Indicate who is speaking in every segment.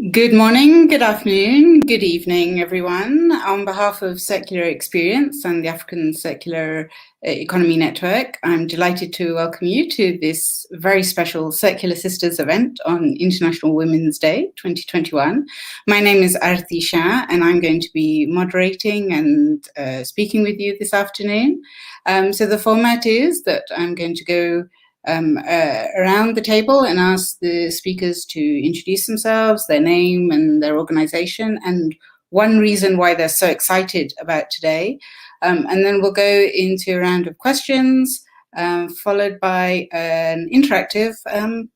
Speaker 1: Good morning, good afternoon, good evening, everyone. On behalf of Circular Experience and the African Circular Economy Network, I'm delighted to welcome you to this very special Circular Sisters event on International Women's Day 2021. My name is Aarti Shah, and I'm going to be moderating and speaking with you this afternoon. So the format is that I'm going to go around the table and ask the speakers to introduce themselves, their name and their organization, and one reason why they're so excited about today. And then we'll go into a round of questions, followed by an interactive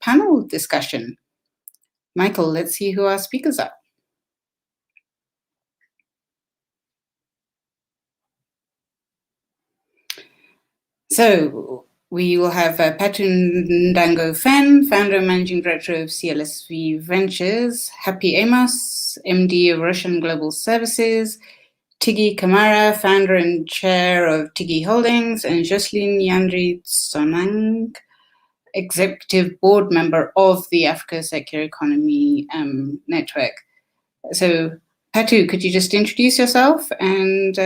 Speaker 1: panel discussion. Michael, let's see who our speakers are. So, we will have Patu Ndango, founder and managing director of CLSV Ventures, Happy Amos, MD of Roshan Global Services, Tigui Camara, founder and chair of Tigui Holdings, and Jocelyne Tsonang, executive board member of the Africa Circular Economy Network. So, Patu, could you just introduce yourself and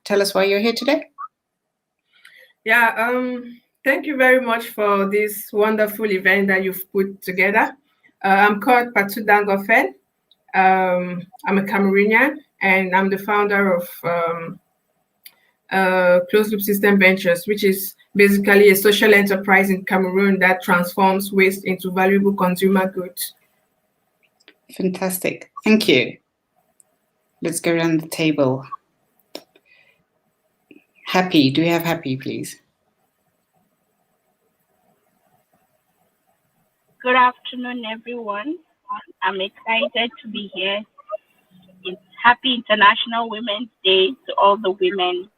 Speaker 1: tell us why you're here today?
Speaker 2: Yeah, thank you very much for this wonderful event that you've put together. I'm called Patu Ndango. I'm a Cameroonian, and I'm the founder of Closed Loop System Ventures, which is basically a social enterprise in Cameroon that transforms waste into valuable consumer goods.
Speaker 1: Fantastic. Thank you. Let's go around the table. Happy, do we have Happy, please?
Speaker 3: Good afternoon, everyone. I'm excited to be here. It's Happy International Women's Day to all the women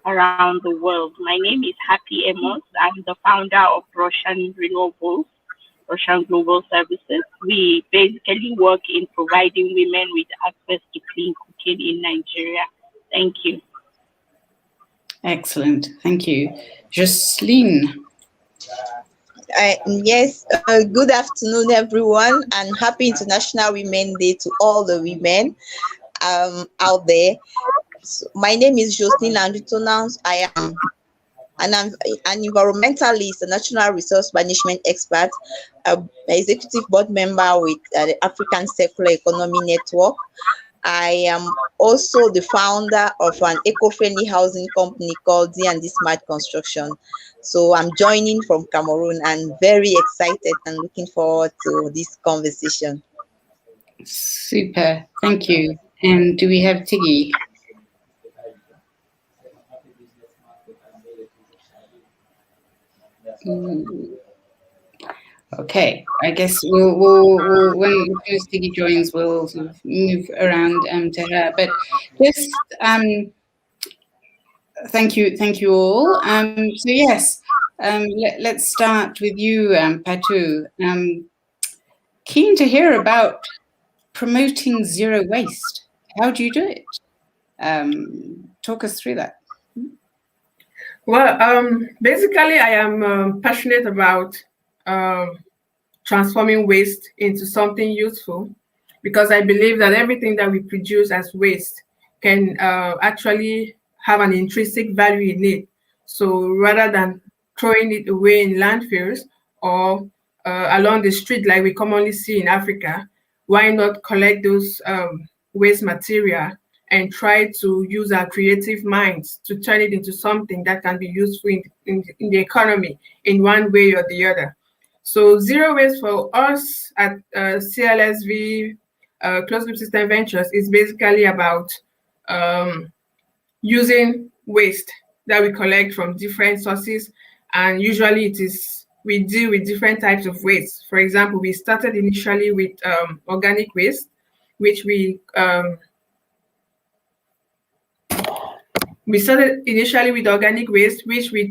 Speaker 3: around the world. My name is Happy Amos. I'm the founder of Roshan Global Services. We basically work in providing women with access to clean cooking in Nigeria. Thank you.
Speaker 1: Excellent, thank you. Jocelyne.
Speaker 4: Yes, good afternoon, everyone, and happy International Women's Day to all the women out there. So, my name is Jocelyne and I am an environmentalist, a natural resource management expert, executive board member with the African Circular Economy Network. I am also the founder of an eco-friendly housing company called D&D Smart Construction. So I'm joining from Cameroon and very excited and looking forward to this conversation.
Speaker 1: Super, thank you. And do we have Tigui? Okay, I guess we'll when Tigui joins, we'll sort of move around to her. But just thank you all. So yes, let's start with you, Patu. Keen to hear about promoting zero waste. How do you do it? Talk us through that.
Speaker 2: Well, basically, I am passionate about transforming waste into something useful, because I believe that everything that we produce as waste can actually have an intrinsic value in it. So rather than throwing it away in landfills or along the street like we commonly see in Africa, why not collect those waste material and try to use our creative minds to turn it into something that can be useful in the economy in one way or the other. So zero waste for us at CLSV, Closed Loop System Ventures, is basically about using waste that we collect from different sources. And usually we deal with different types of waste. For example, we started initially with organic waste, which we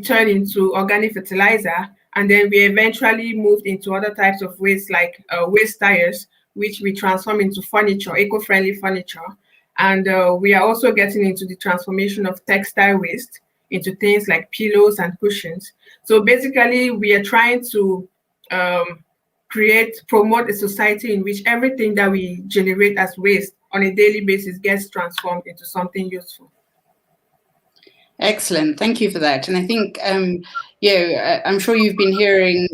Speaker 2: turn into organic fertilizer, and then we eventually moved into other types of waste like waste tires, which we transform into furniture, eco-friendly furniture. And we are also getting into the transformation of textile waste into things like pillows and cushions. So basically, we are trying to promote a society in which everything that we generate as waste on a daily basis gets transformed into something useful.
Speaker 1: Excellent, thank you for that. And I think, I'm sure you've been hearing,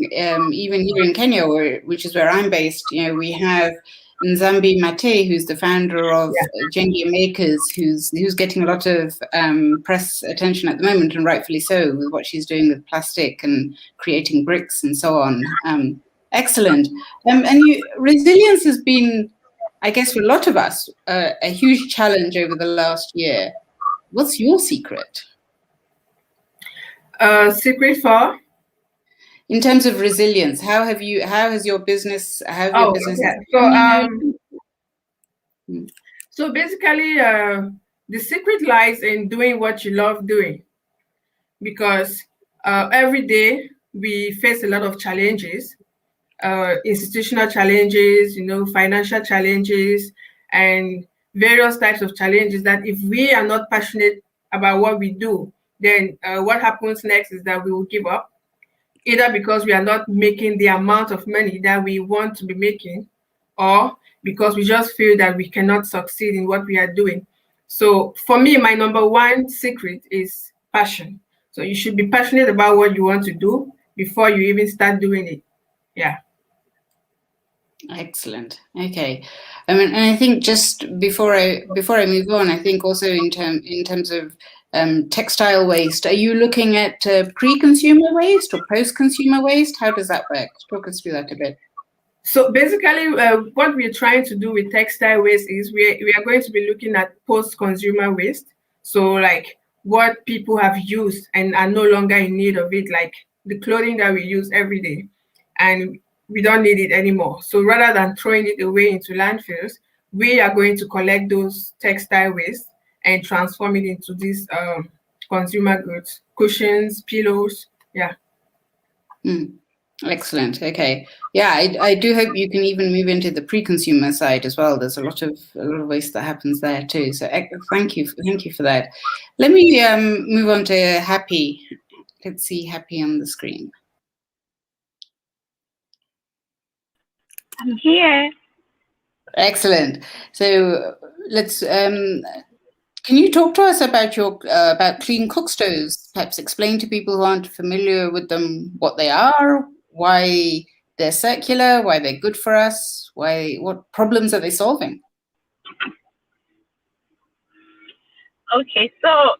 Speaker 1: even here in Kenya, which is where I'm based, we have Nzambi Mate, who's the founder of Jengia Makers, who's getting a lot of press attention at the moment, and rightfully so, with what she's doing with plastic and creating bricks and so on. Excellent. Resilience has been, I guess, for a lot of us, a huge challenge over the last year. What's your secret?
Speaker 2: Secret for?
Speaker 1: In terms of resilience, how has your business?
Speaker 2: So basically, the secret lies in doing what you love doing, because every day we face a lot of challenges, institutional challenges, financial challenges, and various types of challenges that if we are not passionate about what we do, then what happens next is that we will give up, either because we are not making the amount of money that we want to be making, or because we just feel that we cannot succeed in what we are doing. So for me, my number one secret is passion. So you should be passionate about what you want to do before you even start doing it. Yeah.
Speaker 1: Excellent. Okay. And I think just before I move on, I think also in terms of textile waste, are you looking at pre-consumer waste or post-consumer waste? How does that work? Talk us through that a bit.
Speaker 2: So basically, what we're trying to do with textile waste is we are going to be looking at post-consumer waste. So like what people have used and are no longer in need of it, like the clothing that we use every day, and we don't need it anymore. So rather than throwing it away into landfills, we are going to collect those textile waste and transform it into these consumer goods, cushions, pillows. Yeah.
Speaker 1: Excellent. Okay. Yeah, I do hope you can even move into the pre-consumer side as well. There's a lot of waste that happens there too. So thank you for that. Let me move on to Happy. Let's see Happy on the screen.
Speaker 3: I'm here.
Speaker 1: Excellent. So let's. Can you talk to us about about clean cook stoves? Perhaps explain to people who aren't familiar with them what they are, why they're circular, why they're good for us, what problems are they solving?
Speaker 3: Okay, so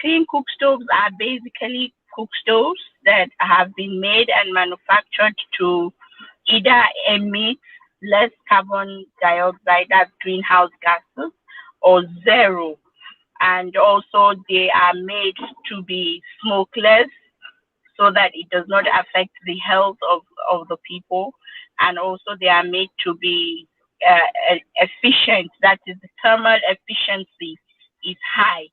Speaker 3: clean cook stoves are basically cook stoves that have been made and manufactured to either emit less carbon dioxide as greenhouse gases or zero. And also they are made to be smokeless so that it does not affect the health of the people. And also they are made to be efficient, that is the thermal efficiency is high.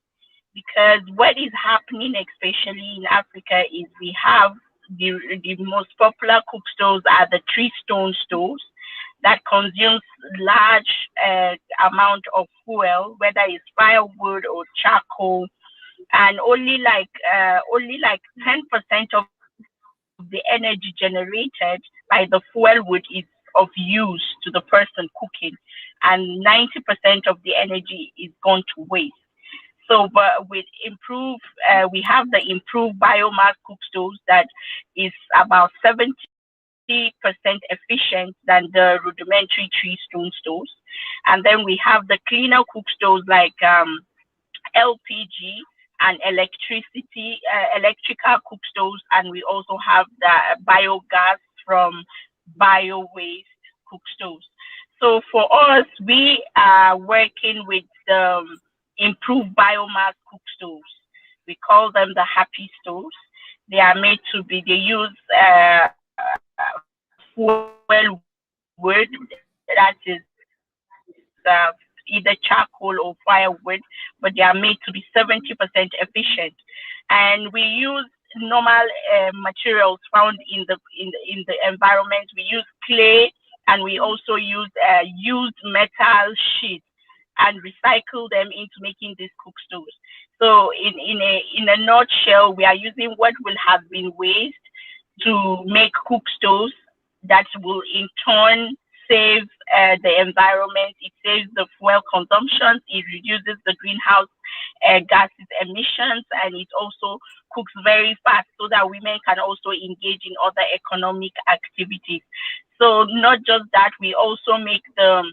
Speaker 3: Because what is happening, especially in Africa, is we have the most popular cook stoves are the 3-stone stoves that consumes large amount of fuel, whether it's firewood or charcoal, and only like 10% of the energy generated by the fuel wood is of use to the person cooking, and 90% of the energy is gone to waste. So, but with we have the improved biomass cook stoves that is about 70% efficient than the rudimentary 3-stone stoves. And then we have the cleaner cook stoves like LPG and electrical cook stoves. And we also have the biogas from bio-waste cook stoves. So for us, we are working with the improved biomass cook stoves. We call them the happy stoves. They are made to be, they use fuel wood, that is either charcoal or firewood, but they are made to be 70% efficient. And we use normal materials found in the environment. We use clay, and we also use used metal sheets and recycle them into making these cook stoves. So in a nutshell, we are using what will have been waste to make cook stoves that will in turn save the environment. It saves the fuel consumption. It reduces the greenhouse gases emissions, and it also cooks very fast so that women can also engage in other economic activities. So not just that, we also make the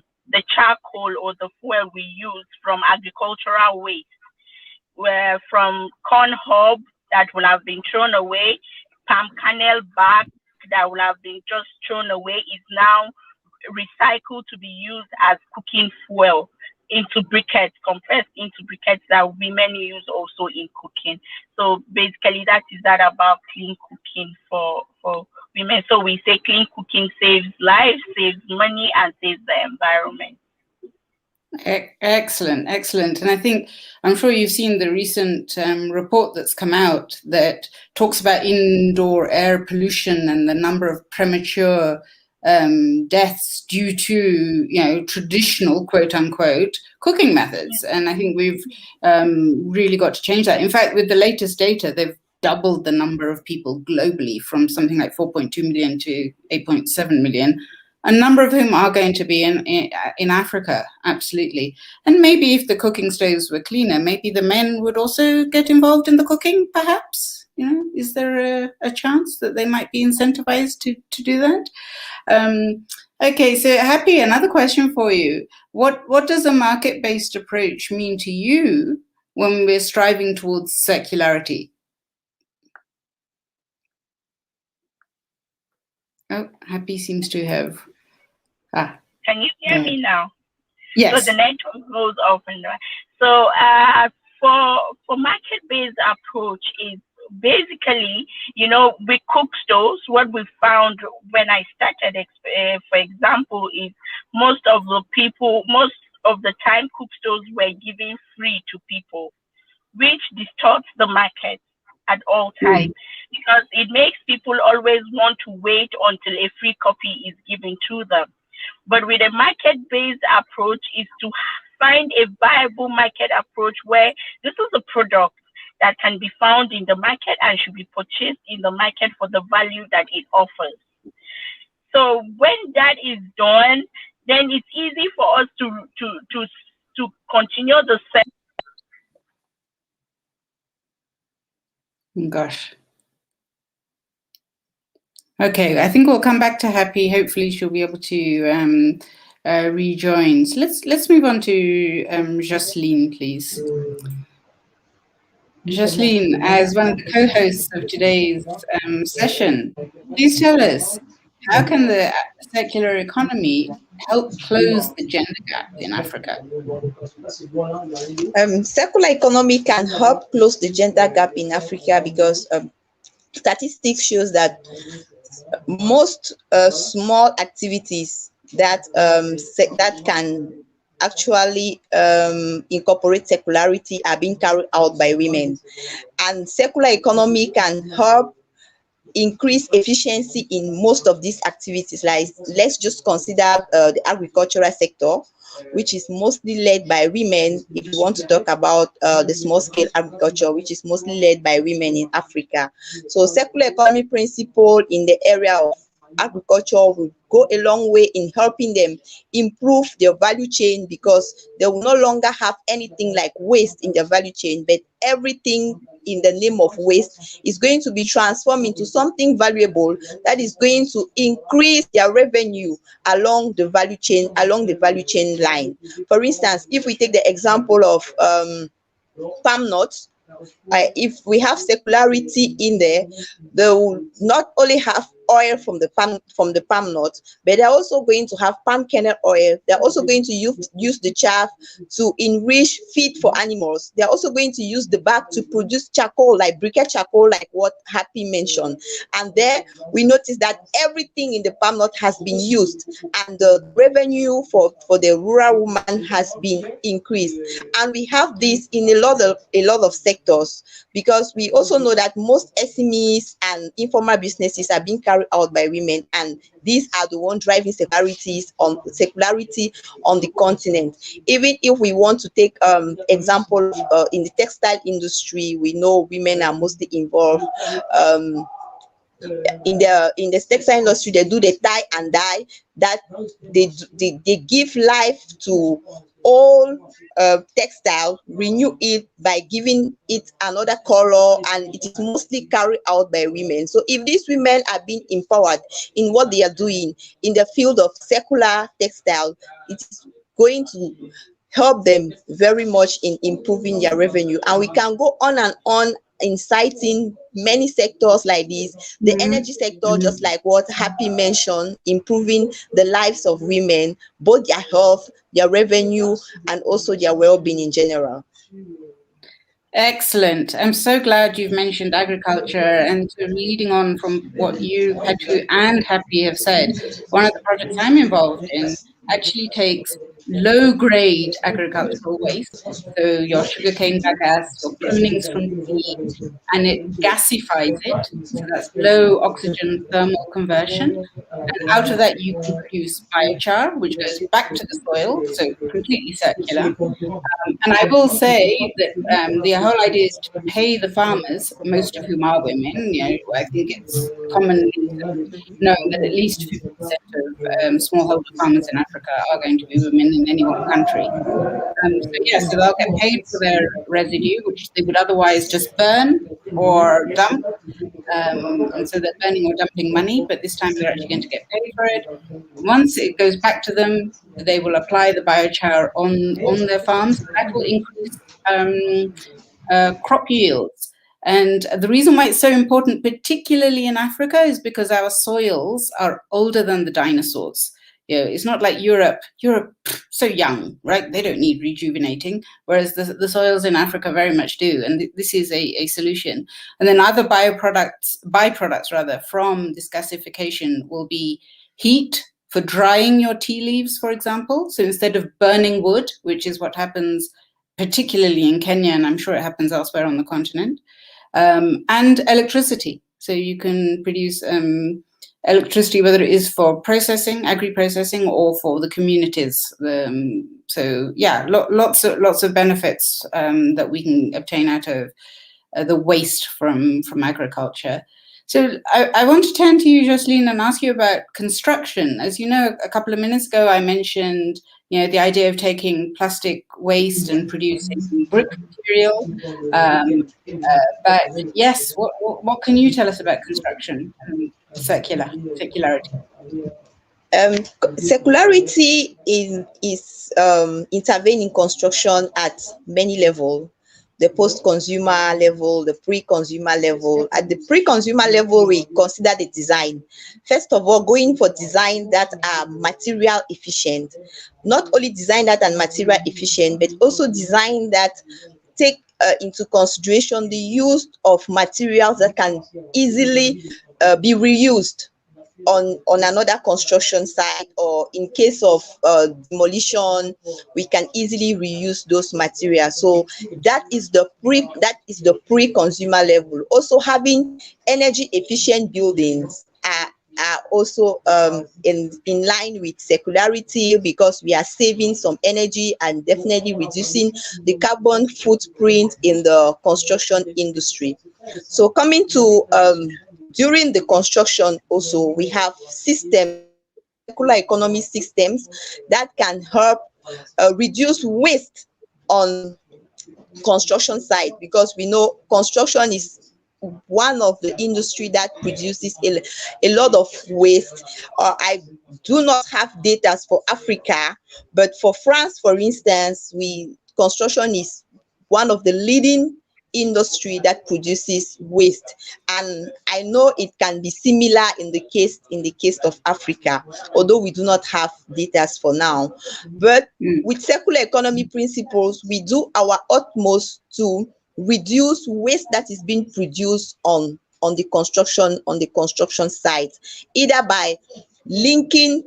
Speaker 3: charcoal or the fuel we use from agricultural waste, where from corn hub that will have been thrown away, palm kernel bark that will have been just thrown away is now recycled to be used as cooking fuel into briquettes, compressed into briquettes that women use also in cooking. So basically that is that about clean cooking for women. So we say clean cooking saves lives, saves money, and saves the environment.
Speaker 1: Excellent, excellent. And I think, I'm sure you've seen the recent report that's come out that talks about indoor air pollution and the number of premature deaths due to, traditional, quote unquote, cooking methods. And I think we've really got to change that. In fact, with the latest data, they've doubled the number of people globally from something like 4.2 million to 8.7 million. A number of whom are going to be in Africa, absolutely. And maybe if the cooking stoves were cleaner, maybe the men would also get involved in the cooking, perhaps? Is there a chance that they might be incentivized to do that? Okay, so Happy, another question for you. What does a market-based approach mean to you when we're striving towards circularity? Oh, Happy seems to have...
Speaker 3: Can you hear me now?
Speaker 1: Yes.
Speaker 3: So the network goes off and on. So for market-based approach is basically, with cook stoves, what we found when I started, for example, is most of the time cook stoves were given free to people, which distorts the market at all times, because it makes people always want to wait until a free copy is given to them. But with a market-based approach is to find a viable market approach where this is a product that can be found in the market and should be purchased in the market for the value that it offers. So when that is done, then it's easy for us to continue the
Speaker 1: Gosh. Okay, I think we'll come back to Happy. Hopefully she'll be able to rejoin. So let's move on to Jocelyne, please. Jocelyne, as one of the co-hosts of today's session, please tell us, how can the circular economy help close the gender gap in Africa?
Speaker 4: Circular economy can help close the gender gap in Africa because statistics shows that most small activities that can actually incorporate circularity are being carried out by women, and circular economy can help increase efficiency in most of these activities. Like, let's just consider the agricultural sector, which is mostly led by women. If you want to talk about the small scale agriculture, which is mostly led by women in Africa. So circular economy principle in the area of agriculture will go a long way in helping them improve their value chain, because they will no longer have anything like waste in their value chain, but everything in the name of waste is going to be transformed into something valuable that is going to increase their revenue along the value chain line. For instance, if we take the example of palm nuts, if we have circularity in there, they will not only have oil from the palm nut, but they're also going to have palm kernel oil. They're also going to use the chaff to enrich feed for animals. They're also going to use the bark to produce charcoal, like briquette charcoal, like what Happy mentioned. And there we notice that everything in the palm nut has been used, and the revenue for the rural woman has been increased. And we have this in a lot of sectors, because we also know that most SMEs and informal businesses are being carried out by women, and these are the ones driving circularity on the continent. Even if we want to take example in the textile industry, we know women are mostly involved. in the textile industry, they do the tie and dye, that they give life to all textile, renew it by giving it another color, and it is mostly carried out by women. So if these women are being empowered in what they are doing in the field of circular textile, it is going to help them very much in improving their revenue. And we can go on and on inciting many sectors like this. The energy sector, just like what Happy mentioned, improving the lives of women, both their health, their revenue, and also their well-being in general.
Speaker 1: Excellent. I'm so glad you've mentioned agriculture, and leading on from what you, Patu, and Happy have said. One of the projects I'm involved in actually takes low-grade agricultural waste, so your sugarcane bagasse, your prunings from tea, and it gasifies it. So that's low oxygen thermal conversion. And out of that, you can produce biochar, which goes back to the soil, so completely circular. And I will say that the whole idea is to pay the farmers, most of whom are women. You know, I think it's commonly known that at least 50% of smallholder farmers in Africa are going to be women in any one country. So they'll get paid for their residue, which they would otherwise just burn or dump. And so they're burning or dumping money, but this time they're actually going to get paid for it. Once it goes back to them, they will apply the biochar on their farms. That will increase crop yields. And the reason why it's so important, particularly in Africa, is because our soils are older than the dinosaurs. You know, it's not like Europe. Europe, so young, right? They don't need rejuvenating, whereas the soils in Africa very much do. And this is a solution. And then other byproducts rather, from this gasification will be heat for drying your tea leaves, for example. So instead of burning wood, which is what happens particularly in Kenya, and I'm sure it happens elsewhere on the continent, and electricity. So you can produce electricity, whether it is for processing, agri-processing, or for the communities. So yeah, lots of benefits that we can obtain out of the waste from agriculture. So I want to turn to you, Jocelyne, and ask you about construction. As you know, a couple of minutes ago, I mentioned, you know, the idea of taking plastic waste and producing brick material. But yes, what can you tell us about construction and circularity?
Speaker 4: Circularity is intervening in construction at many levels. The post-consumer level, the pre-consumer level. At the pre-consumer level, we consider the design. First of all, going for design that are material efficient. Not only design that are material efficient, but also design that take into consideration the use of materials that can easily be reused on another construction site, or in case of demolition, we can easily reuse those materials. So that is the pre-consumer level. Also, having energy efficient buildings are also in line with circularity, because we are saving some energy and definitely reducing the carbon footprint in the construction industry. So coming to during the construction, also we have systems, circular economy systems, that can help reduce waste on construction site, because we know construction is one of the industry that produces a lot of waste. I do not have data for Africa, but for France, for instance, construction is one of the leading industry that produces waste, and I know it can be similar in the case of Africa, although we do not have data for now. But with circular economy principles, we do our utmost to reduce waste that is being produced on the construction site, either by linking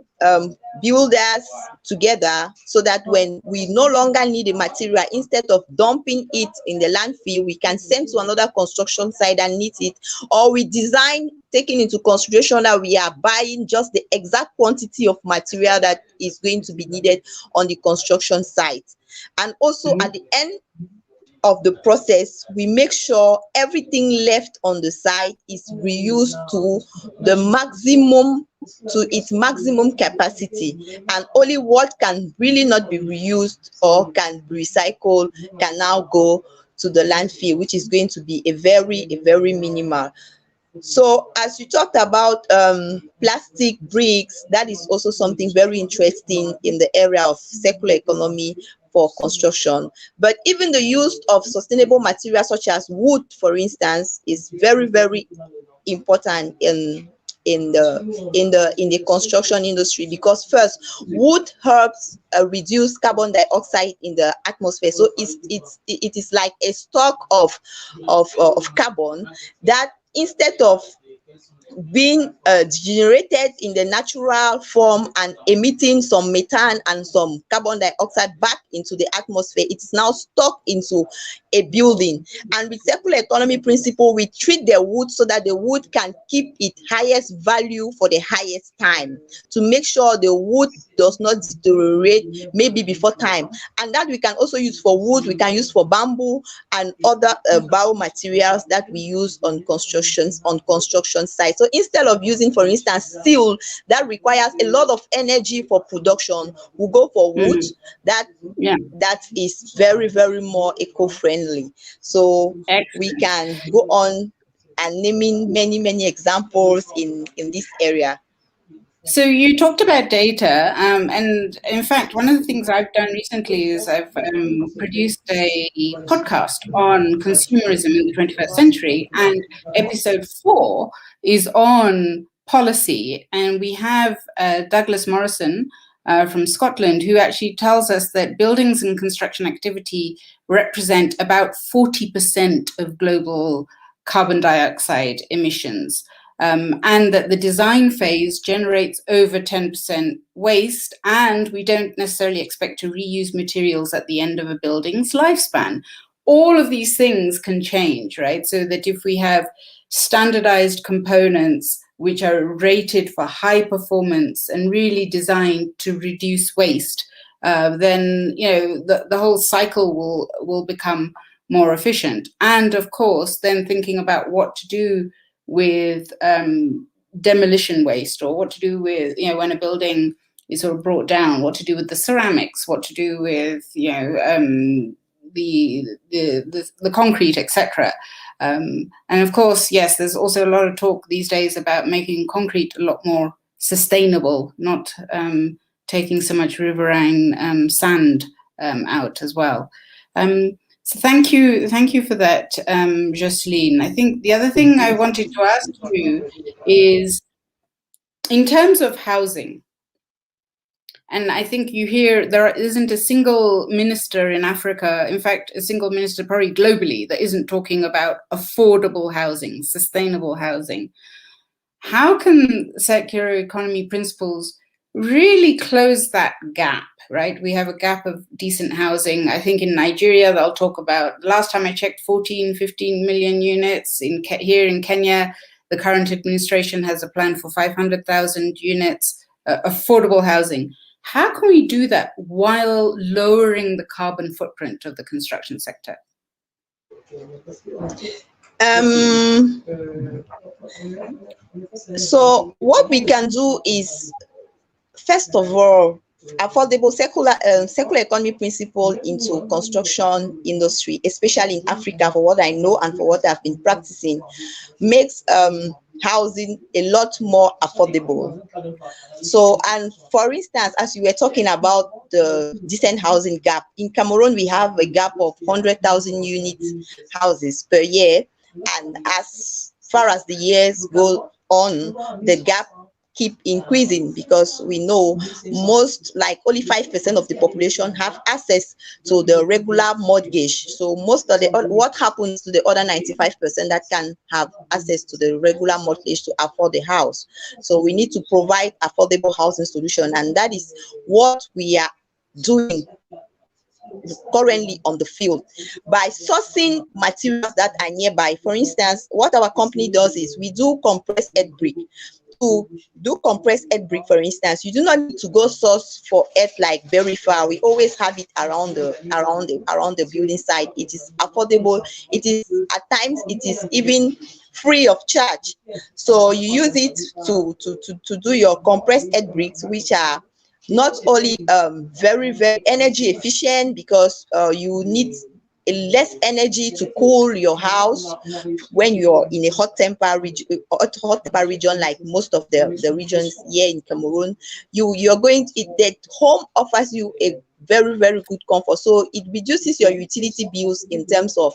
Speaker 4: builders together, so that when we no longer need a material, instead of dumping it in the landfill, we can send to another construction site and need it, or we design taking into consideration that we are buying just the exact quantity of material that is going to be needed on the construction site. And also at the end of the process, we make sure everything left on the site is reused to its maximum capacity, and only what can really not be reused or can be recycled can now go to the landfill, which is going to be a very minimal. So as you talked about plastic bricks, that is also something very interesting in the area of circular economy for construction. But even the use of sustainable materials such as wood, for instance, is very important in the construction industry, because first, wood helps reduce carbon dioxide in the atmosphere. So it is like a stock of carbon that, instead of being generated in the natural form and emitting some methane and some carbon dioxide back into the atmosphere, it is now stuck into a building. And with circular economy principle, we treat the wood so that the wood can keep its highest value for the highest time, to make sure the wood does not deteriorate maybe before time. And that we can also use for wood, we can use for bamboo and other biomaterials that we use on construction sites. So instead of using, for instance, steel that requires a lot of energy for production, we'll go for wood that is very more eco-friendly. So we can go on and naming many examples in this area.
Speaker 1: So you talked about data, and in fact, one of the things I've done recently is I've produced a podcast on consumerism in the 21st century, and episode 4 is on policy. And we have Douglas Morrison from Scotland, who actually tells us that buildings and construction activity represent about 40% of global carbon dioxide emissions. And that the design phase generates over 10% waste, and we don't necessarily expect to reuse materials at the end of a building's lifespan. All of these things can change, right? So that if we have standardized components which are rated for high performance and really designed to reduce waste, then the whole cycle will become more efficient. And of course, then thinking about what to do with demolition waste, or what to do with, when a building is sort of brought down, what to do with the ceramics, what to do with, the concrete, etc. And of course, yes, there's also a lot of talk these days about making concrete a lot more sustainable, not taking so much riverine sand out as well. So thank you for that, Jocelyne. I think the other thing I wanted to ask you is, in terms of housing, and I think you hear there isn't a single minister in Africa, in fact, a single minister probably globally, that isn't talking about affordable housing, sustainable housing. How can circular economy principles really close that gap, right? We have a gap of decent housing. I think in Nigeria, they'll talk about, last time I checked, 15 million units. Here in Kenya, the current administration has a plan for 500,000 units, affordable housing. How can we do that while lowering the carbon footprint of the construction sector?
Speaker 4: So what we can do is, first of all, affordable circular economy principle into construction industry, especially in Africa, for what I know and for what I've been practicing, makes housing a lot more affordable. So, and for instance, as you were talking about the decent housing gap, in Cameroon, we have a gap of 100,000 unit houses per year. And as far as the years go on, the gap keep increasing, because we know only 5% of the population have access to the regular mortgage. So what happens to the other 95% that can have access to the regular mortgage to afford the house? So we need to provide affordable housing solution, and that is what we are doing currently on the field by sourcing materials that are nearby. For instance, what our company does is we do compressed earth brick. to do compressed earth brick, for instance, you do not need to go source for earth like very far. We always have it around the building site. It is affordable. It is at times it is even free of charge. So you use it to do your compressed earth bricks, which are not only very energy efficient, because you need less energy to cool your house when you're in a hot temper region like most of the regions here in Cameroon. You're going to, that home offers you a very good comfort, so it reduces your utility bills in terms of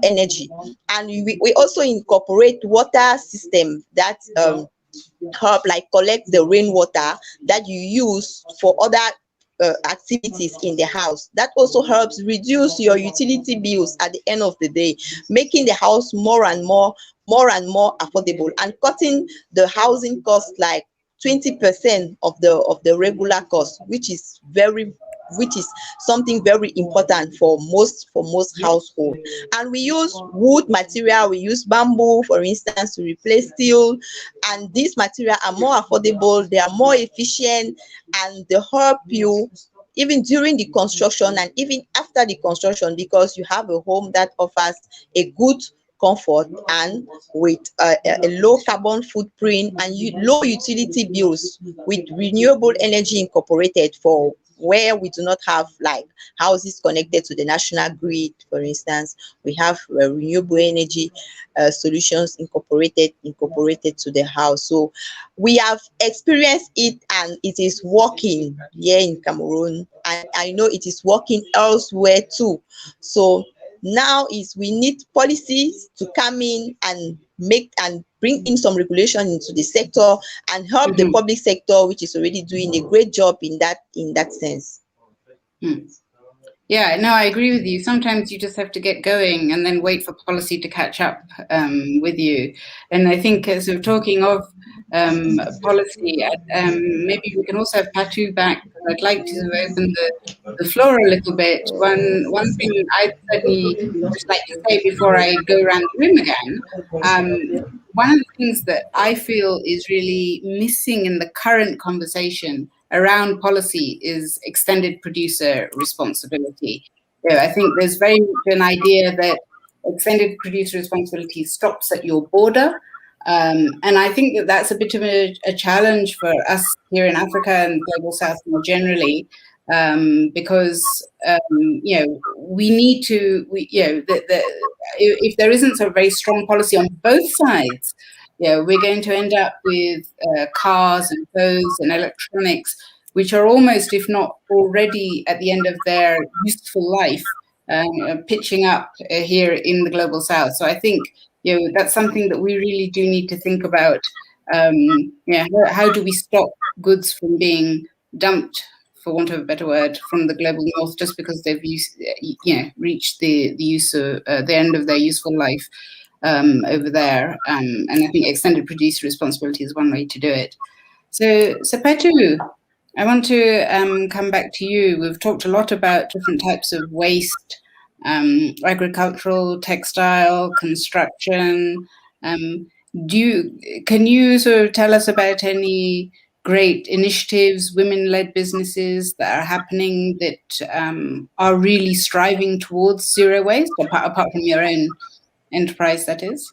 Speaker 4: energy. And we also incorporate water system that help like collect the rainwater that you use for other activities in the house. That also helps reduce your utility bills at the end of the day, making the house more and more affordable, and cutting the housing cost like 20% of the regular cost, which is something very important for most households. And we use wood material, we use bamboo, for instance, to replace steel, and these materials are more affordable, they are more efficient, and they help you even during the construction and even after the construction, because you have a home that offers a good comfort and with a low carbon footprint and low utility bills, with renewable energy incorporated for where we do not have like houses connected to the national grid. For instance, we have renewable energy solutions incorporated to the house. So we have experienced it, and it is working here in Cameroon, and I know it is working elsewhere too. So now is we need policies to come in and bring in some regulation into the sector and help the public sector, which is already doing a great job in that sense.
Speaker 1: Yeah, no, I agree with you. Sometimes you just have to get going and then wait for policy to catch up with you. And I think, as we're talking of policy, maybe we can also have Patu back. I'd like to open the floor a little bit. One thing I'd certainly just like to say before I go around the room again, one of the things that I feel is really missing in the current conversation around policy is extended producer responsibility. I think there's very much an idea that extended producer responsibility stops at your border. And I think that that's a bit of a challenge for us here in Africa and Global South more generally, because we need to, if there isn't a very strong policy on both sides, we're going to end up with cars and clothes and electronics, which are almost, if not already, at the end of their useful life, pitching up here in the Global South. So I think that's something that we really do need to think about. How do we stop goods from being dumped, for want of a better word, from the Global North just because they've reached the use of the end of their useful life over there? And I think extended producer responsibility is one way to do it. So Patu, I want to come back to you. We've talked a lot about different types of waste, agricultural, textile, construction. Can you sort of tell us about any great initiatives, women-led businesses that are happening that are really striving towards zero waste, apart from your own enterprise, that is?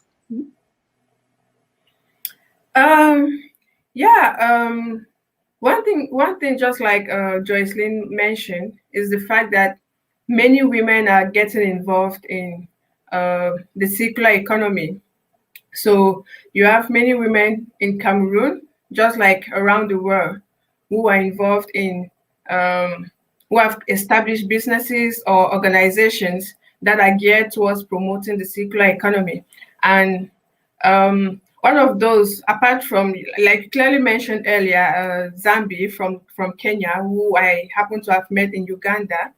Speaker 2: One thing, just like Jocelyne mentioned, is the fact that many women are getting involved in the circular economy. So you have many women in Cameroon, just like around the world, who are involved in, who have established businesses or organizations that are geared towards promoting the circular economy. And one of those, apart from, like clearly mentioned earlier, Zambi from Kenya, who I happen to have met in Uganda,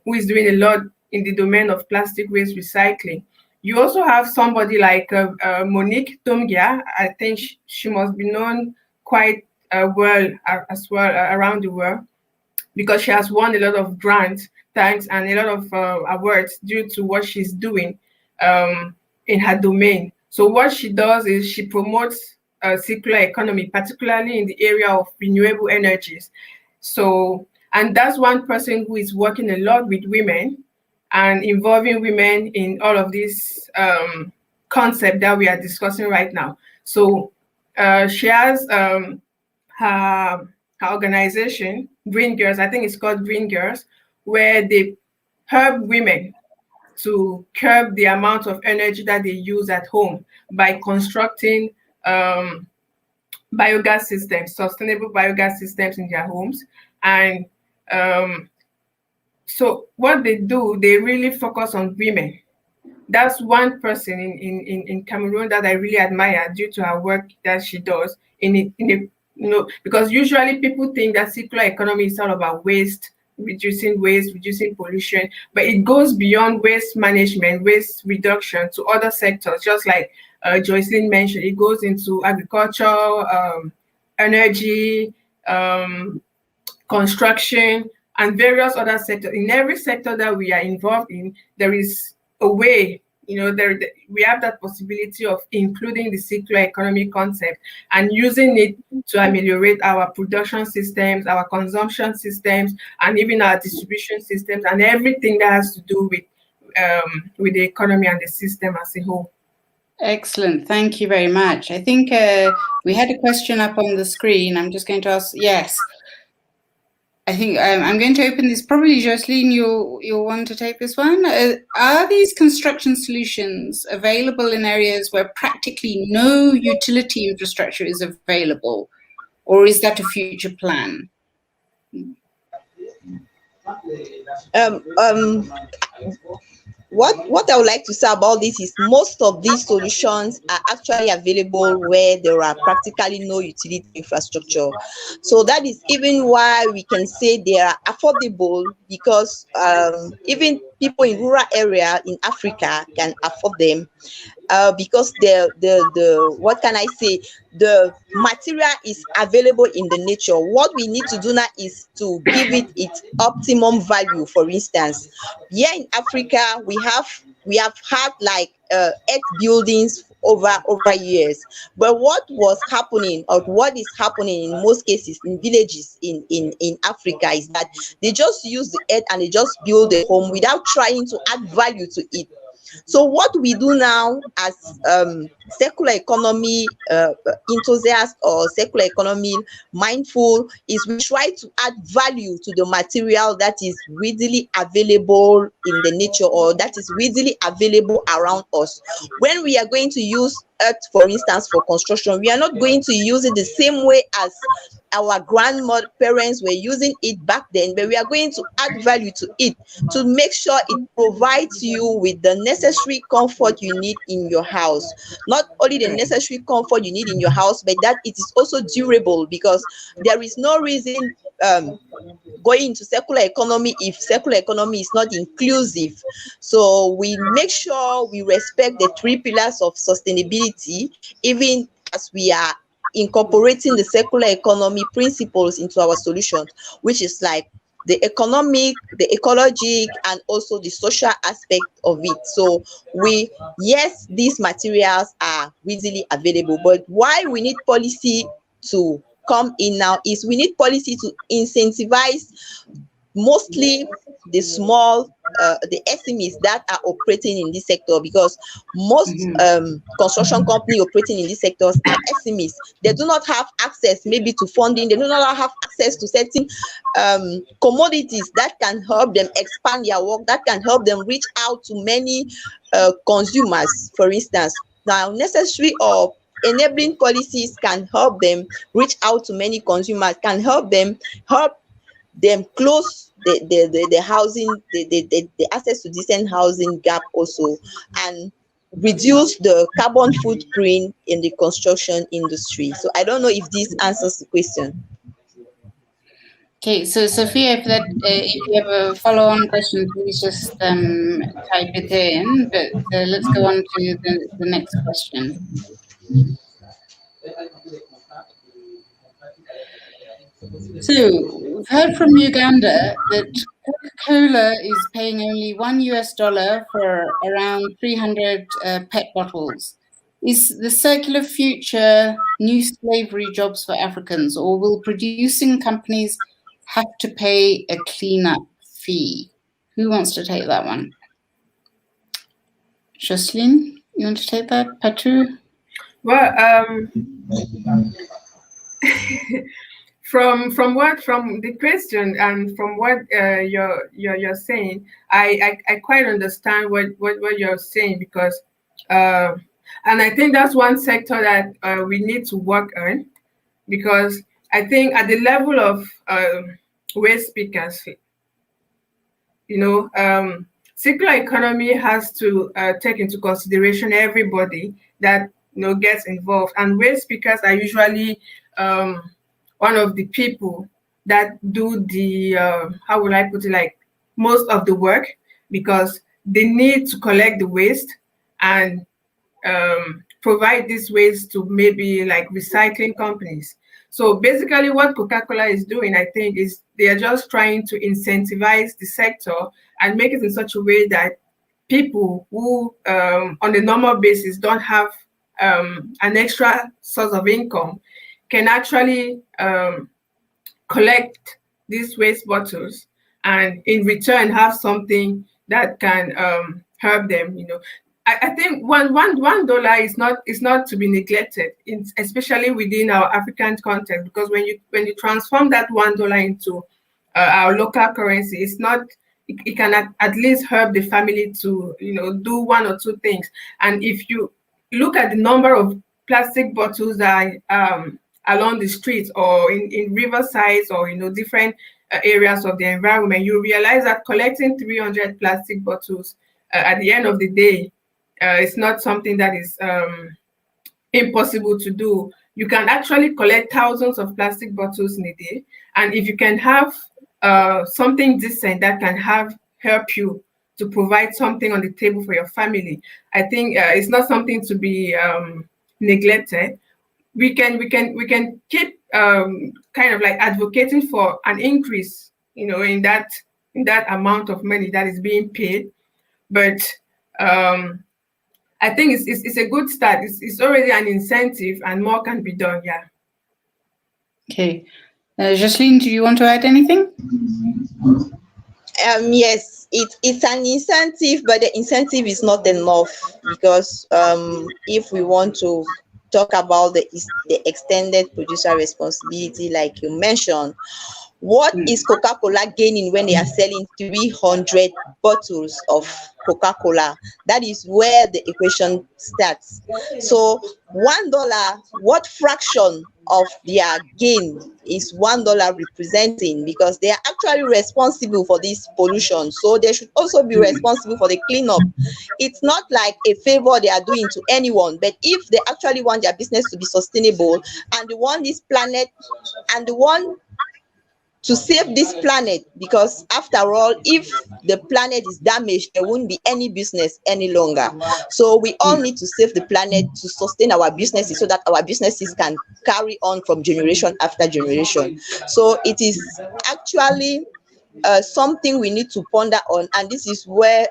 Speaker 2: who is doing a lot in the domain of plastic waste recycling. You also have somebody like Monique Tomgia. I think she must be known quite well as well around the world, because she has won a lot of grants, thanks, and a lot of awards due to what she's doing in her domain. So what she does is she promotes circular economy, particularly in the area of renewable energies. So, and that's one person who is working a lot with women and involving women in all of this concept that we are discussing right now. So she has her organization, Green Girls, I think it's called Green Girls, where they help women to curb the amount of energy that they use at home by constructing biogas systems, sustainable biogas systems in their homes. And so what they do, they really focus on women. That's one person in Cameroon that I really admire due to her work that she does because usually people think that circular economy is all about waste, reducing pollution, but it goes beyond waste management, waste reduction to other sectors, just like Jocelyne mentioned. It goes into agriculture, energy, construction, and various other sectors. In every sector that we are involved in, there is a way, we have that possibility of including the circular economy concept and using it to ameliorate our production systems, our consumption systems, and even our distribution systems, and everything that has to do with the economy and the system as a whole.
Speaker 1: Excellent. Thank you very much. I think we had a question up on the screen. I'm just going to ask, yes. I think I'm going to open this. Probably, Jocelyne, you'll want to take this one. Are these construction solutions available in areas where practically no utility infrastructure is available, or is that a future plan?
Speaker 4: What I would like to say about this is most of these solutions are actually available where there are practically no utility infrastructure. So that is even why we can say they are affordable, because even people in rural area in Africa can afford them. Because the what can I say, the material is available in the nature. What we need to do now is to give it its optimum value. For instance, here in Africa, we have had like earth buildings over years, but what was happening, or what is happening in most cases in villages in Africa, is that they just use the earth and they just build a home without trying to add value to it. So what we do now as circular economy enthusiasts or circular economy mindful is we try to add value to the material that is readily available in the nature, or that is readily available around us. When we are going to use earth, for instance, for construction, we are not going to use it the same way as our grandparents were using it back then, but we are going to add value to it to make sure it provides you with the necessary comfort you need in your house. Not only the necessary comfort you need in your house, but that it is also durable, because there is no reason going into circular economy if circular economy is not inclusive. So we make sure we respect the three pillars of sustainability, even as we are incorporating the circular economy principles into our solutions, which is like the economic, the ecologic, and also the social aspect of it. So yes, these materials are readily available, but why we need policy to come in now is we need policy to incentivize mostly the small the SMEs that are operating in this sector, because most construction companies operating in these sectors are SMEs. They do not have access maybe to funding, they do not have access to certain commodities that can help them expand their work, that can help them reach out to many consumers, for instance. Now, necessary or enabling policies can help them reach out to many consumers, can help them close the housing, the access to decent housing gap also, and reduce the carbon footprint in the construction industry. So I don't know if this answers the question.
Speaker 1: Okay, so Sophia, if you have a follow-on question, please just type it in. But let's go on to the next question. So we've heard from Uganda that Coca-Cola is paying only $1 for around 300 PET bottles. Is the circular future new slavery jobs for Africans, or will producing companies have to pay a cleanup fee? Who wants to take that one? Jocelyne, you want to take that? Patu?
Speaker 2: Well, from the question and from what you're saying, I quite understand what you're saying, because and I think that's one sector that we need to work on, because I think at the level of waste pickers, circular economy has to take into consideration everybody that gets involved, and waste pickers are usually one of the people that do the how would I put it, like most of the work, because they need to collect the waste and provide this waste to maybe like recycling companies. So basically what Coca-Cola is doing, I think, is they are just trying to incentivize the sector and make it in such a way that people who on a normal basis don't have an extra source of income can actually collect these waste bottles, and in return have something that can help them. I think $1 is not to be neglected, especially within our African context, because when you transform that $1 into our local currency, it's not. It can at least help the family to do one or two things. And if you look at the number of plastic bottles that are along the streets or in riversides or different areas of the environment, you realize that collecting 300 plastic bottles at the end of the day, it's not something that is impossible to do. You can actually collect thousands of plastic bottles in a day, and if you can have something decent that can help you to provide something on the table for your family, I think it's not something to be neglected. We can keep kind of like advocating for an increase, in that amount of money that is being paid, but I think it's a good start. It's already an incentive, and more can be done. Yeah.
Speaker 1: Okay, Jocelyne, do you want to add anything?
Speaker 4: Yes, it's an incentive, but the incentive is not enough, because if we want to talk about the extended producer responsibility, like you mentioned, what is Coca-Cola gaining when they are selling 300 bottles of Coca-Cola? That is where the equation starts. So $1, what fraction of their gain is $1 representing? Because they are actually responsible for this pollution, so they should also be responsible for the cleanup. It's not like a favor they are doing to anyone, but if they actually want their business to be sustainable, and they want this planet, and they want to save this planet, because after all, if the planet is damaged, there won't be any business any longer. So we all need to save the planet to sustain our businesses, so that our businesses can carry on from generation after generation. So it is actually something we need to ponder on, and this is where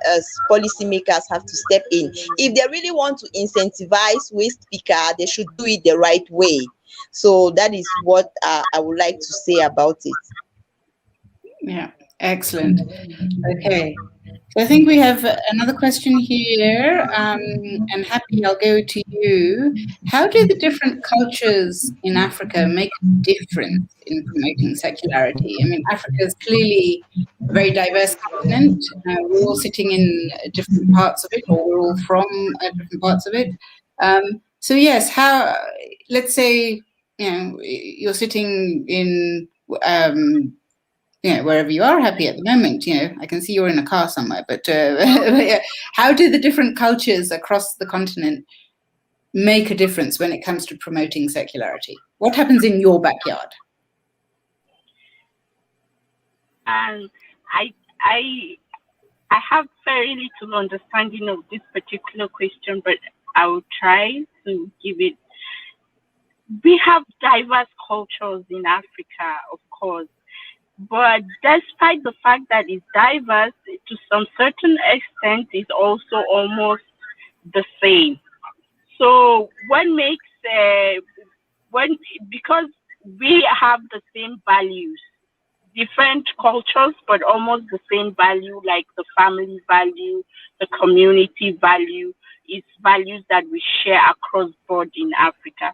Speaker 4: policymakers have to step in. If they really want to incentivize waste picker, they should do it the right way. So that is what I would like to say about it.
Speaker 1: Yeah, excellent. Okay, so I think we have another question here, and Happy, I'll go to you. How do the different cultures in Africa make a difference in promoting circularity? I mean, Africa is clearly a very diverse continent. We're all sitting in different parts of it, or we're all from different parts of it. So yes, let's say, you're sitting in wherever you are, Happy, at the moment, I can see you're in a car somewhere, but how do the different cultures across the continent make a difference when it comes to promoting circularity? What happens in your backyard?
Speaker 3: And I have very little understanding of this particular question, but I will try to give it. We have diverse cultures in Africa, of course, but despite the fact that it's diverse, to some certain extent, it's also almost the same. So because we have the same values, different cultures, but almost the same value, like the family value, the community value, is values that we share across board in Africa.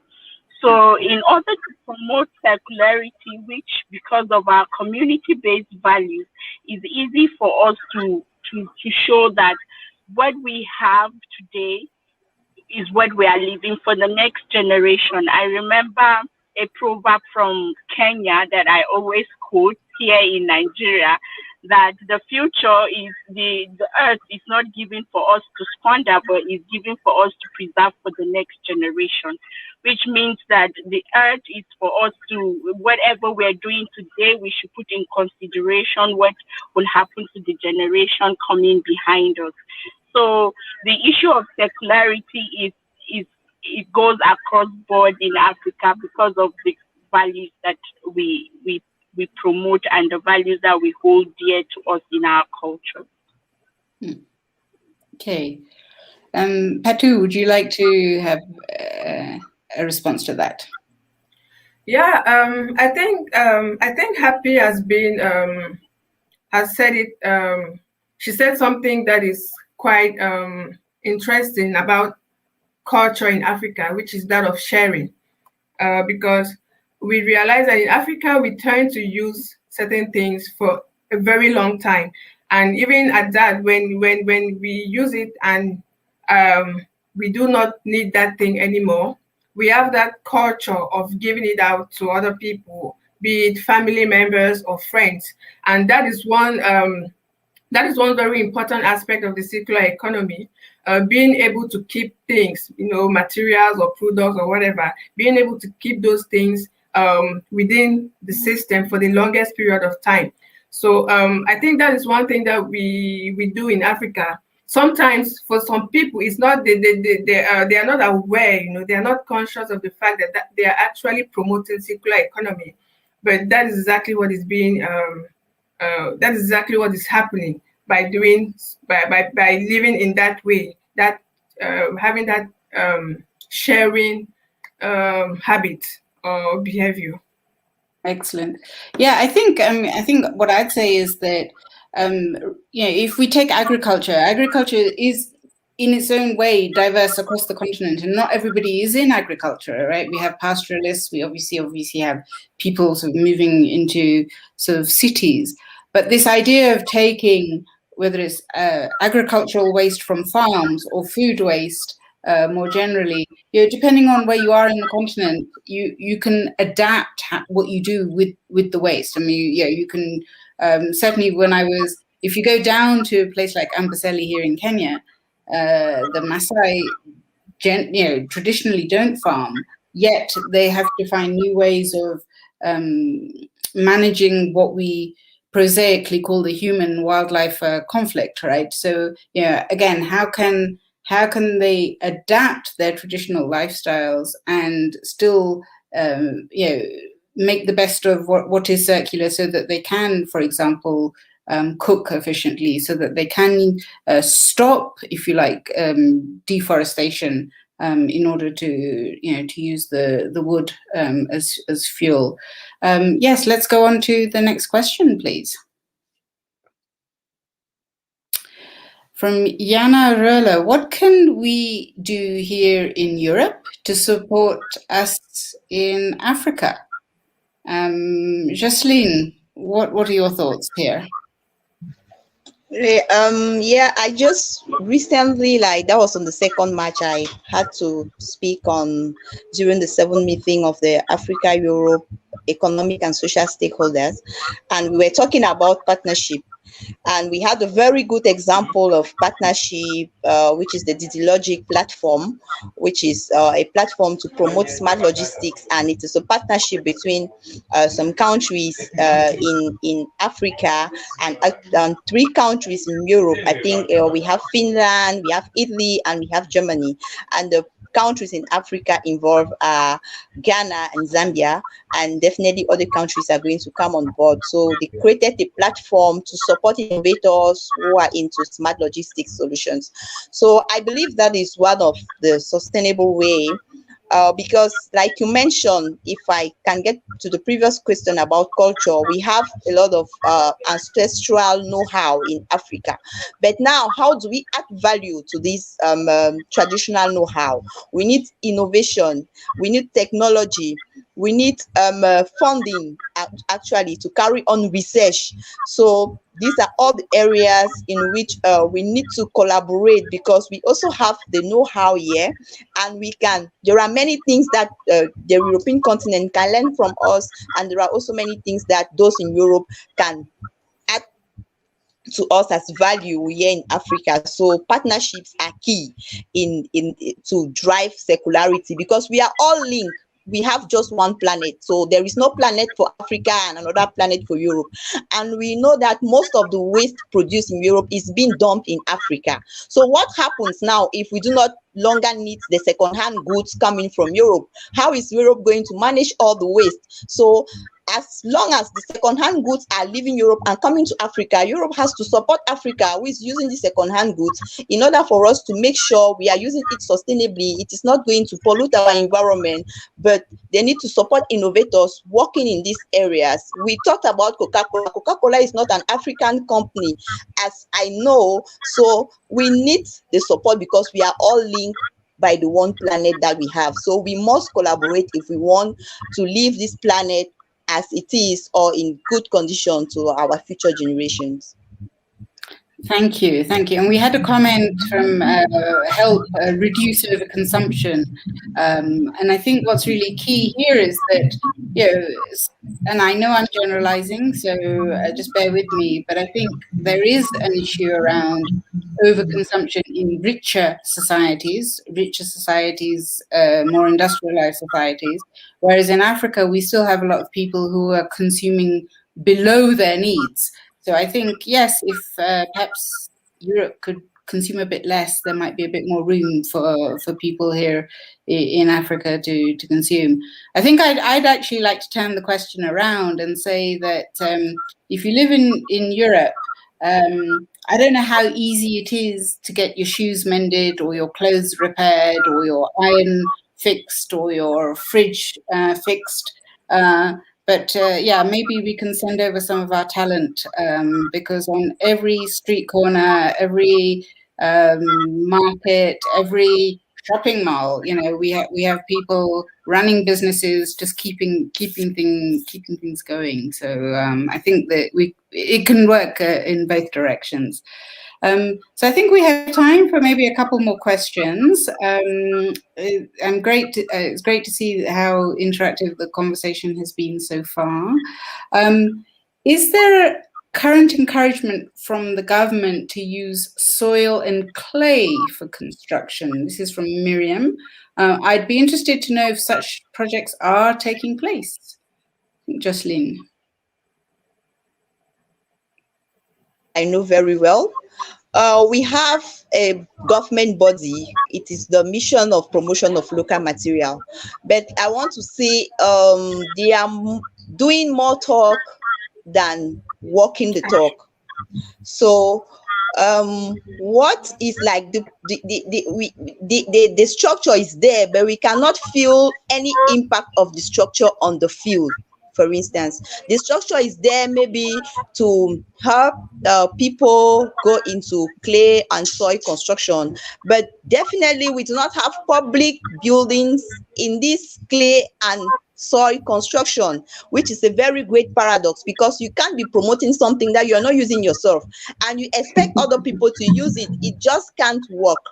Speaker 3: So in order to promote circularity, which because of our community-based values, is easy for us to show that what we have today is what we are leaving for the next generation. I remember a proverb from Kenya that I always quote here in Nigeria, that the future is the earth is not given for us to squander, but is given for us to preserve for the next generation, which means that the earth is for us to, whatever we're doing today, we should put in consideration what will happen to the generation coming behind us. So the issue of circularity it goes across board in Africa because of the values that we promote and the values that we hold dear to us in our culture.
Speaker 1: Okay. Patu, would you like to have a response to that?
Speaker 2: Yeah, I think Happy has said it. She said something that is quite interesting about culture in Africa, which is that of sharing, because we realize that in Africa we tend to use certain things for a very long time, and even at that, when we use it and we do not need that thing anymore, we have that culture of giving it out to other people, be it family members or friends, and that is one very important aspect of the circular economy. Being able to keep things, materials or products or whatever, being able to keep those things within the system for the longest period of time. So I think that is one thing that we do in Africa. Sometimes for some people, it's not they are not aware, they are not conscious of the fact that they are actually promoting circular economy, but that is exactly what is being that is exactly what is happening by living in that way, that having that sharing habit or behavior.
Speaker 1: Excellent. Yeah, I think what I'd say is that if we take agriculture is in its own way diverse across the continent, and not everybody is in agriculture, right? We have pastoralists, we obviously have people sort of moving into sort of cities. But this idea of taking, whether it's agricultural waste from farms or food waste more generally, depending on where you are in the continent, you can adapt what you do with the waste. I mean, you can certainly if you go down to a place like Amboseli here in Kenya, the Maasai traditionally don't farm, yet they have to find new ways of managing what we prosaically call the human-wildlife conflict, right? So, again, how can they adapt their traditional lifestyles and still, make the best of what is circular, so that they can, for example, cook efficiently, so that they can stop, if you like, deforestation in order to use the wood as fuel. Yes, let's go on to the next question, please. From Jana Röhler, what can we do here in Europe to support us in Africa? Jocelyne, what are your thoughts here?
Speaker 4: Yeah, I just recently, that was on the 2nd March, I had to speak on during the 7th meeting of the Africa-Europe Economic and Social Stakeholders, and we were talking about partnership. And we had a very good example of partnership, which is the DigiLogic platform, which is a platform to promote smart logistics. And it is a partnership between some countries in Africa and 3 countries in Europe. I think we have Finland, we have Italy, and we have Germany. And the countries in Africa involved are Ghana and Zambia, and definitely other countries are going to come on board. So they created a platform to support innovators who are into smart logistics solutions. So I believe that is one of the sustainable way. Because like you mentioned, if I can get to the previous question about culture, we have a lot of ancestral know-how in Africa. But now, how do we add value to this traditional know-how? We need innovation, we need technology, we need funding actually to carry on research. So these are all the areas in which we need to collaborate, because we also have the know-how here, and there are many things that the European continent can learn from us, and there are also many things that those in Europe can add to us as value here in Africa. So partnerships are key in to drive circularity, because we are all linked. We have just one planet, so there is no planet for Africa and another planet for Europe. And we know that most of the waste produced in Europe is being dumped in Africa. So what happens now if we do not longer need the second-hand goods coming from Europe? How is Europe going to manage all the waste? So as long as the second-hand goods are leaving Europe and coming to Africa, Europe has to support Africa who is using the second-hand goods in order for us to make sure we are using it sustainably. It is not going to pollute our environment, but they need to support innovators working in these areas. We talked about Coca-Cola. Coca-Cola is not an African company, as I know, so we need the support because we are all linked by the one planet that we have. So we must collaborate if we want to leave this planet as it is, or in good condition, to our future generations.
Speaker 1: Thank you, thank you. And we had a comment from help reduce overconsumption. And I think what's really key here is that, you know, and I know I'm generalizing, so just bear with me, but I think there is an issue around overconsumption in richer societies, more industrialized societies, whereas in Africa, we still have a lot of people who are consuming below their needs. So I think, yes, if perhaps Europe could consume a bit less, there might be a bit more room for people here in Africa to consume. I think I'd actually like to turn the question around and say that if you live in Europe, I don't know how easy it is to get your shoes mended or your clothes repaired or your iron fixed or your fridge fixed. But yeah, maybe we can send over some of our talent, because on every street corner, every market, every shopping mall, you know, we have people running businesses, just keeping things going. So I think that it can work in both directions. So I think we have time for maybe a couple more questions. It's great to see how interactive the conversation has been so far. Is there current encouragement from the government to use soil and clay for construction? This is from Miriam. I'd be interested to know if such projects are taking place. Jocelyne.
Speaker 4: I know very well. We have a government body. It is the mission of promotion of local material. But I want to say they are doing more talk than walking the talk. So what is like the structure is there, but we cannot feel any impact of the structure on the field. For instance, the structure is there maybe to help people go into clay and soil construction, but definitely we do not have public buildings in this clay and soil construction, which is a very great paradox, because you can't be promoting something that you're not using yourself and you expect other people to use it. It just can't work.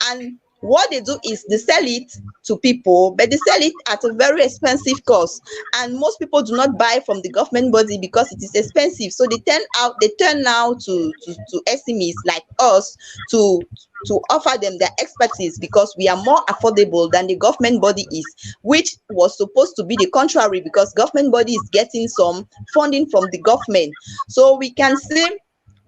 Speaker 4: And what they do is they sell it to people, but they sell it at a very expensive cost, and most people do not buy from the government body because it is expensive. So they turn now to SMEs like us to offer them their expertise, because we are more affordable than the government body is, which was supposed to be the contrary, because government body is getting some funding from the government. So we can say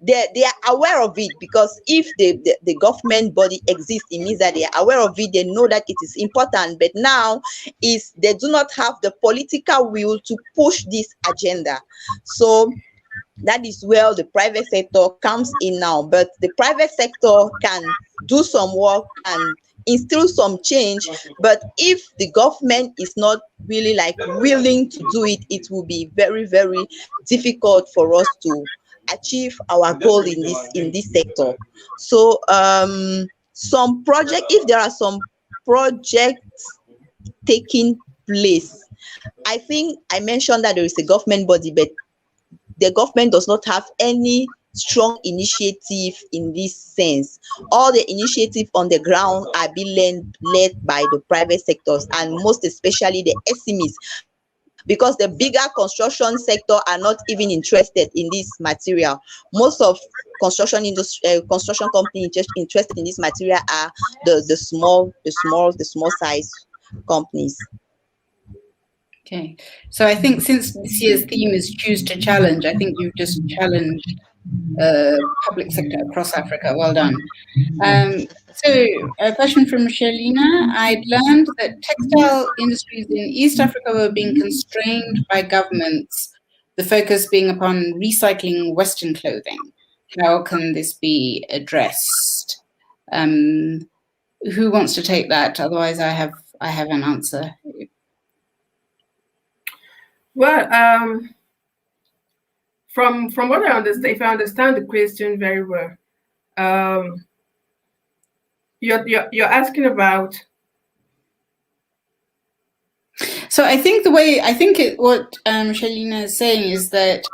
Speaker 4: they are aware of it, because if the government body exists, it means that they are aware of it, they know that it is important. But now is they do not have the political will to push this agenda. So that is where the private sector comes in now. But the private sector can do some work and instill some change, but if the government is not really like willing to do it, it will be very, very difficult for us to achieve our goal in this sector. So some project, if there are some projects taking place, I think I mentioned that there is a government body, but the government does not have any strong initiative in this sense. All the initiative on the ground are being led by the private sectors, and most especially the SMEs, because the bigger construction sector are not even interested in this material. Most of construction industry, construction companies interested in this material are the small size companies.
Speaker 1: Okay, so I think since this year's theme is choose to challenge, I think you've just challenged public sector across Africa. Well done. So a question from Shelina. I'd learned that textile industries in East Africa were being constrained by governments, the focus being upon recycling Western clothing. How can this be addressed? Who wants to take that? Otherwise, I have an answer.
Speaker 2: Well, from what I understand, if I understand the question very well, you're asking about.
Speaker 1: So I think what Shelina is saying is that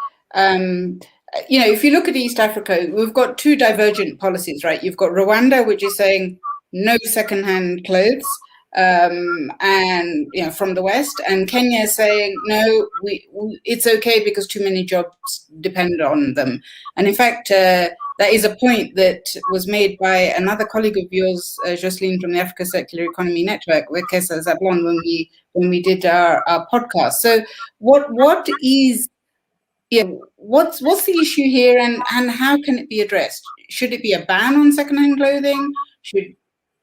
Speaker 1: if you look at East Africa, we've got two divergent policies, right? You've got Rwanda, which is saying no secondhand clothes, and from the West, and Kenya is saying no, it's okay because too many jobs depend on them. And in fact, that is a point that was made by another colleague of yours, Jocelyne, from the Africa Circular Economy Network, Wekesa Zablon, when we did our podcast. So what's the issue here, and how can it be addressed? Should it be a ban on secondhand clothing? Should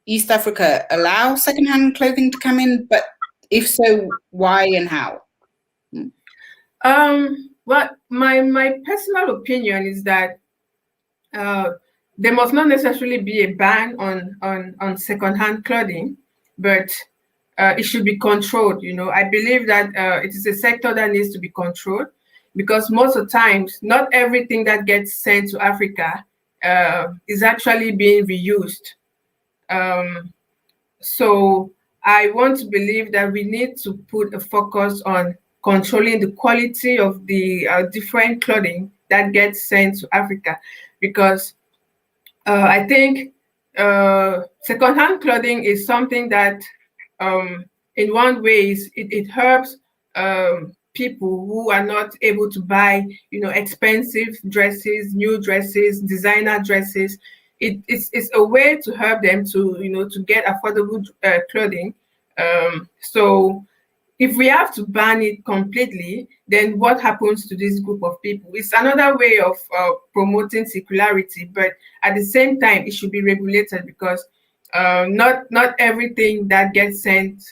Speaker 1: East Africa allow secondhand clothing to come in? But if so, why and how?
Speaker 2: Well, my personal opinion is that there must not necessarily be a ban on secondhand clothing, but it should be controlled. I believe that it is a sector that needs to be controlled, because most of the times, not everything that gets sent to Africa is actually being reused. So I want to believe that we need to put a focus on controlling the quality of the different clothing that gets sent to Africa, because I think secondhand clothing is something that in one way it helps people who are not able to buy expensive dresses, new dresses, designer dresses. It's a way to help them to get affordable clothing. So if we have to ban it completely, then what happens to this group of people? It's another way of promoting circularity, but at the same time, it should be regulated, because not everything that gets sent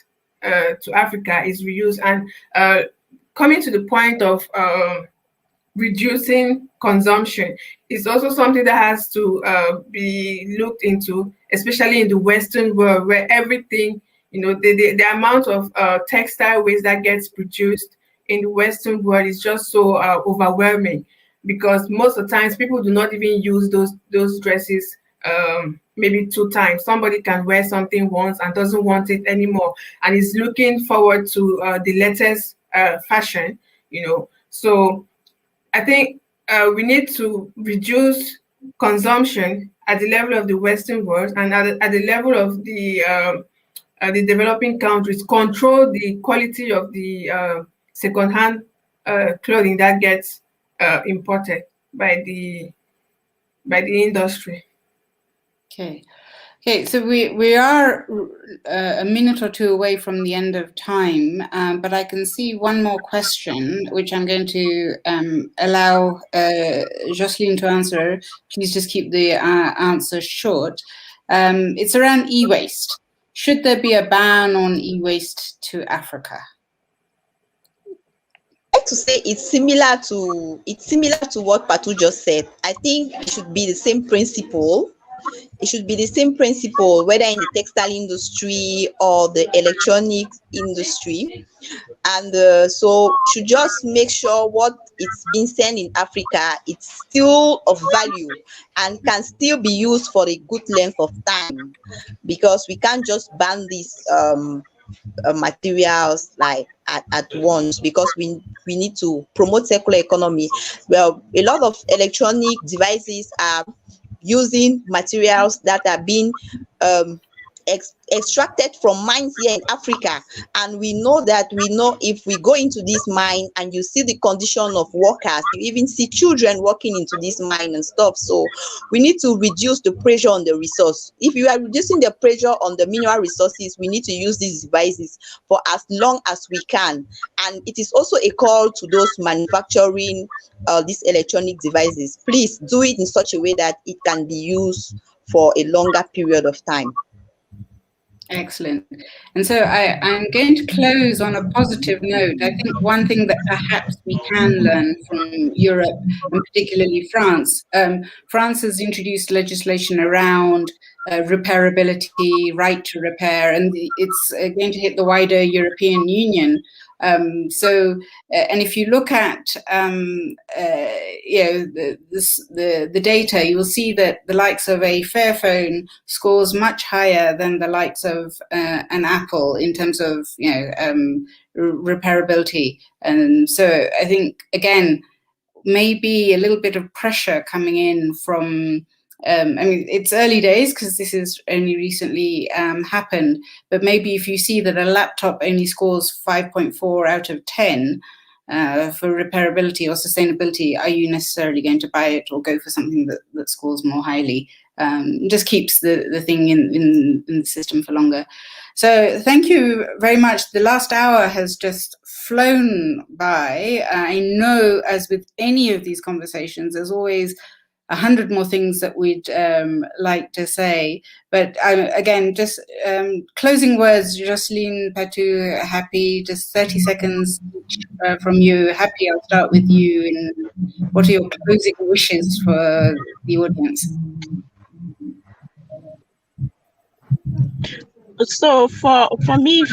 Speaker 2: to Africa is reused. And coming to the point of reducing consumption is also something that has to be looked into, especially in the Western world, where everything, the amount of textile waste that gets produced in the Western world is just so overwhelming, because most of the times people do not even use those dresses maybe 2 times. Somebody can wear something once and doesn't want it anymore, and is looking forward to the latest fashion, So I think we need to reduce consumption at the level of the Western world, and at the level of the developing countries, control the quality of the secondhand clothing that gets imported by the industry.
Speaker 1: Okay. Okay, so we are a minute or two away from the end of time, but I can see one more question, which I'm going to allow Jocelyne to answer. Please just keep the answer short. It's around e-waste. Should there be a ban on e-waste to Africa?
Speaker 4: I'd like to say it's similar to what Patu just said. I think it should be the same principle. It should be the same principle, whether in the textile industry or the electronic industry. And so should just make sure what it's being sent in Africa, it's still of value and can still be used for a good length of time, because we can't just ban these materials like at once, because we need to promote circular economy. Well, a lot of electronic devices are using materials that are being extracted from mines here in Africa, and we know if we go into this mine and you see the condition of workers, you even see children working into this mine and stuff. So we need to reduce the pressure on the resource. If you are reducing the pressure on the mineral resources, we need to use these devices for as long as we can. And it is also a call to those manufacturing these electronic devices. Please do it in such a way that it can be used for a longer period of time.
Speaker 1: Excellent. And so I'm going to close on a positive note. I think one thing that perhaps we can learn from Europe, and particularly France, France has introduced legislation around repairability, right to repair, and it's going to hit the wider European Union. And if you look at the data, you will see that the likes of a Fairphone scores much higher than the likes of an Apple in terms of repairability. And so I think, again, maybe a little bit of pressure coming in from. I mean, it's early days because this has only recently happened, but maybe if you see that a laptop only scores 5.4 out of 10 for repairability or sustainability, are you necessarily going to buy it or go for something that scores more highly? Just keeps the thing in the system for longer. So thank you very much. The last hour has just flown by. I know, as with any of these conversations, there's always 100 more things that we'd like to say, but again, just closing words. Jocelyne, Patu, Happy, just 30 seconds from you. Happy, I'll start with you. And what are your closing wishes for the audience?
Speaker 3: So for me,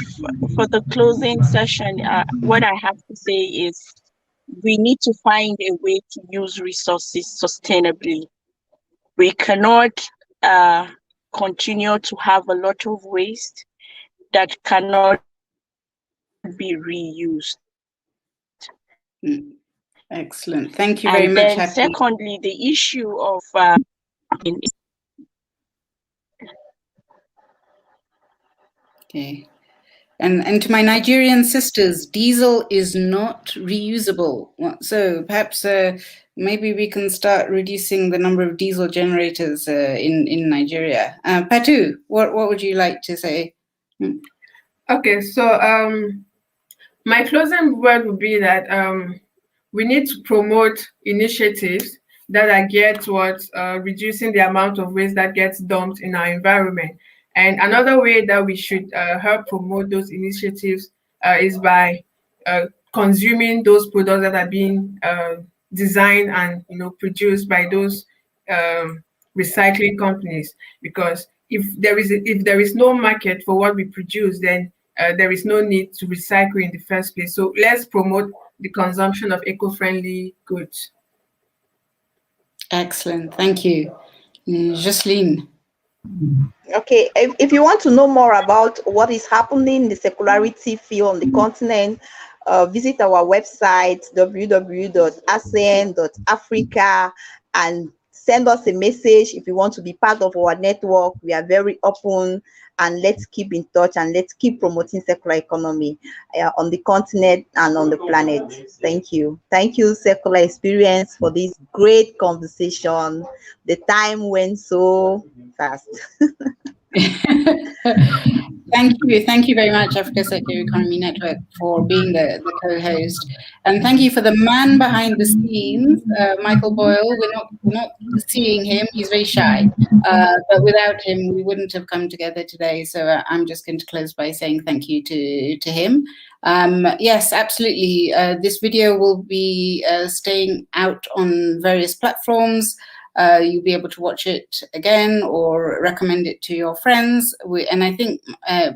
Speaker 3: for the closing session, what I have to say is we need to find a way to use resources sustainably. We cannot continue to have a lot of waste that cannot be reused.
Speaker 1: Excellent. Thank you very much.
Speaker 3: And then secondly, the issue of
Speaker 1: okay. And to my Nigerian sisters, diesel is not reusable. So perhaps maybe we can start reducing the number of diesel generators in Nigeria. Patu, what would you like to say?
Speaker 2: Okay, so my closing word would be that we need to promote initiatives that are geared towards reducing the amount of waste that gets dumped in our environment. And another way that we should help promote those initiatives is by consuming those products that are being designed and produced by those recycling companies. Because if there is no market for what we produce, then there is no need to recycle in the first place. So let's promote the consumption of eco-friendly goods.
Speaker 1: Excellent, thank you. Jocelyne.
Speaker 4: Okay, if you want to know more about what is happening in the circularity field on the continent, visit our website www.asen.africa and send us a message if you want to be part of our network. We are very open, and let's keep in touch and let's keep promoting circular economy on the continent and on the planet. Thank you. Thank you, Circular Experience, for this great conversation. The time went so fast.
Speaker 1: Thank you very much, Africa Circular Economy Network, for being the co-host, and thank you for the man behind the scenes, Michael Boyle. We're not seeing him; he's very shy, but without him, we wouldn't have come together today. So I'm just going to close by saying thank you to him. Yes, absolutely. This video will be staying out on various platforms. You'll be able to watch it again or recommend it to your friends. And I think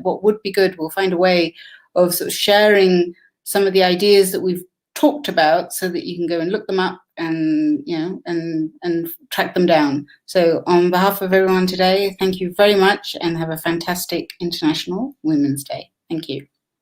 Speaker 1: what would be good, we'll find a way of sort of sharing some of the ideas that we've talked about so that you can go and look them up and, you know, and track them down. So on behalf of everyone today, thank you very much and have a fantastic International Women's Day. Thank you.